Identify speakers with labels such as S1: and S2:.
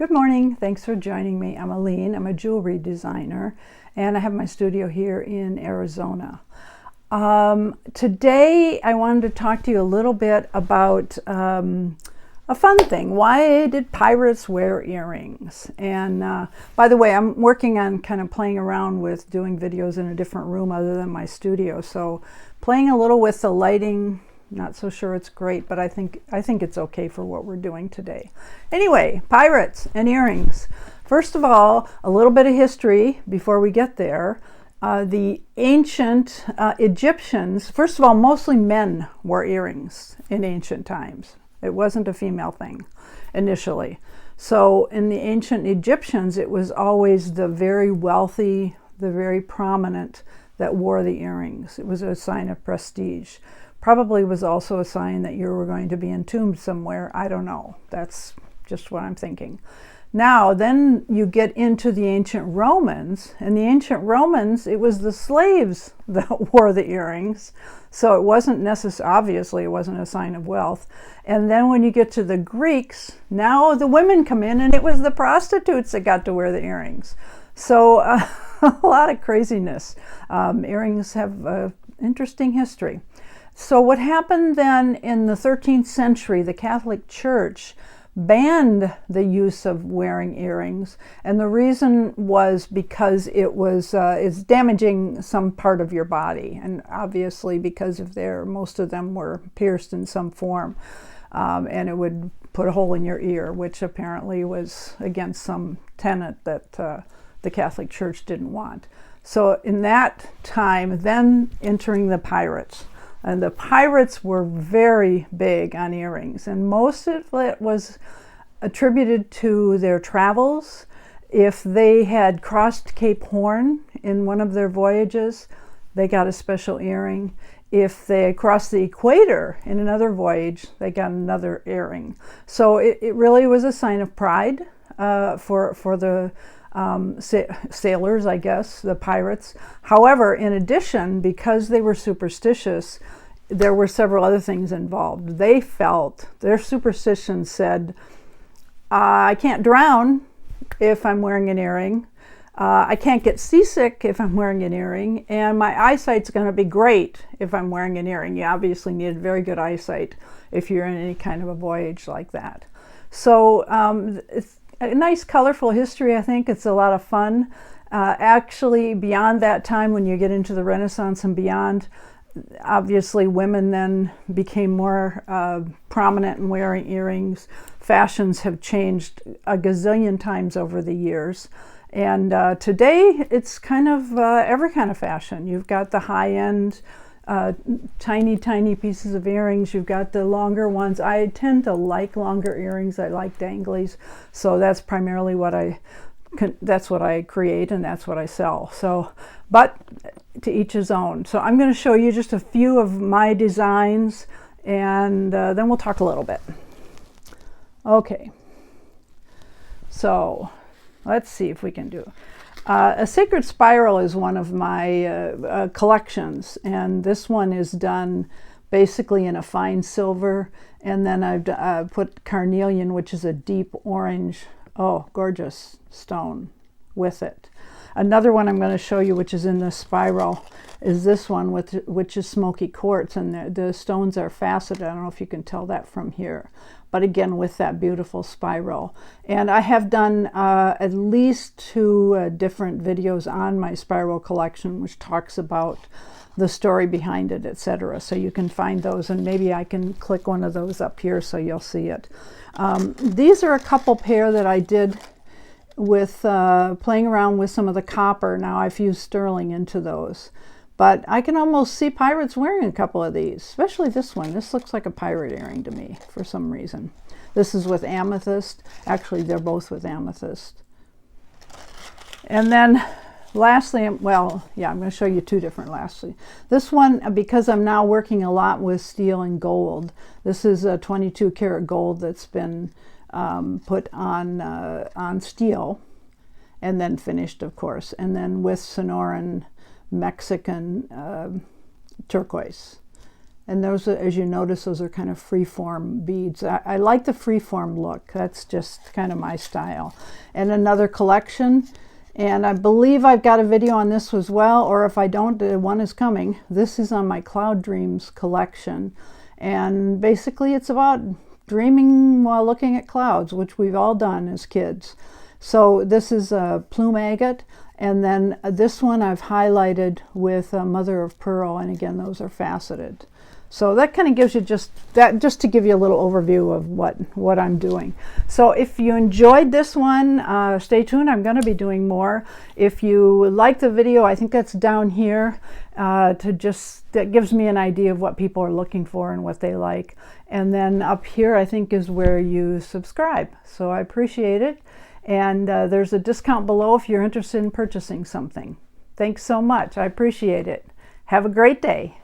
S1: Good morning. Thanks for joining me. I'm Alene. I'm a jewelry designer, and I have my studio here in Arizona. Today, I wanted to talk to you a little bit about a fun thing. Why did pirates wear earrings? And by the way, I'm working on kind of playing around with doing videos in a different room other than my studio. So playing a little with the lighting. Not so sure it's great, but I think it's okay for what we're doing today. Anyway, pirates and earrings. First of all, a little bit of history before we get there. The ancient Egyptians, first of all, mostly men wore earrings in ancient times. It wasn't a female thing initially. So in the ancient Egyptians, it was always the very wealthy, the very prominent that wore the earrings. It was a sign of prestige. Probably was also a sign that you were going to be entombed somewhere. I don't know. That's just what I'm thinking. Now, then you get into the ancient Romans. And the ancient Romans, it was the slaves that wore the earrings. So it wasn't obviously, it wasn't a sign of wealth. And then when you get to the Greeks, now the women come in, and it was the prostitutes that got to wear the earrings. So a lot of craziness. Earrings have an interesting history. So what happened then in the 13th century, the Catholic Church banned the use of wearing earrings, and the reason was because it's damaging some part of your body, and obviously because most of them were pierced in some form, and it would put a hole in your ear, which apparently was against some tenet that the Catholic Church didn't want. So in that time, then entering the pirates. And the pirates were very big on earrings, and most of it was attributed to their travels. If they had crossed Cape Horn in one of their voyages, they got a special earring. If they had crossed the equator in another voyage, they got another earring. So it really was a sign of pride for the sailors, I guess, the pirates. However, in addition, because they were superstitious, there were several other things involved. They felt, their superstition said, I can't drown if I'm wearing an earring. I can't get seasick if I'm wearing an earring. And my eyesight's going to be great if I'm wearing an earring. You obviously need very good eyesight if you're in any kind of a voyage like that. So it's a nice, colorful history, I think. It's a lot of fun. Actually, beyond that time, when you get into the Renaissance and beyond, obviously women then became more prominent in wearing earrings. Fashions have changed a gazillion times over the years. And today, it's kind of every kind of fashion. You've got the high-end, tiny pieces of earrings. You've got the longer ones. I tend to like longer earrings. I like danglies. So that's primarily that's what I create, and that's what I sell. So, but to each his own. So I'm going to show you just a few of my designs, and then we'll talk a little bit. Okay. So let's see if we can do a sacred spiral is one of my collections, and this one is done basically in a fine silver, and then I've put carnelian, which is a deep orange, gorgeous stone with it. Another one I'm going to show you, which is in the spiral, is this one, which is smoky quartz, and the stones are faceted. I don't know if you can tell that from here, but again, with that beautiful spiral. And I have done at least 2 different videos on my spiral collection, which talks about the story behind it, etc. So you can find those, and maybe I can click one of those up here so you'll see it. These are a couple pair that I did with playing around with some of the copper. Now I've used sterling into those, but I can almost see pirates wearing a couple of these, especially this one. This looks like a pirate earring to me for some reason. This is with amethyst. Actually, they're both with amethyst. And then lastly, I'm going to show you 2 different lastly. This one, because I'm now working a lot with steel and gold, this is a 22 karat gold that's been put on steel and then finished, of course, and then with Sonoran Mexican turquoise. And those, as you notice, those are kind of free-form beads. I like the free-form look. That's just kind of my style. And another collection, and I believe I've got a video on this as well, or if I don't, one is coming. This is on my Cloud Dreams collection. And basically it's about dreaming while looking at clouds, which we've all done as kids. So this is a plume agate, and then this one I've highlighted with mother of pearl, and again, those are faceted. So that kind of gives you just to give you a little overview of what I'm doing. So if you enjoyed this one, stay tuned. I'm going to be doing more. If you like the video, I think that's down here, that gives me an idea of what people are looking for and what they like. And then up here, I think, is where you subscribe. So I appreciate it. And there's a discount below if you're interested in purchasing something. Thanks so much. I appreciate it. Have a great day.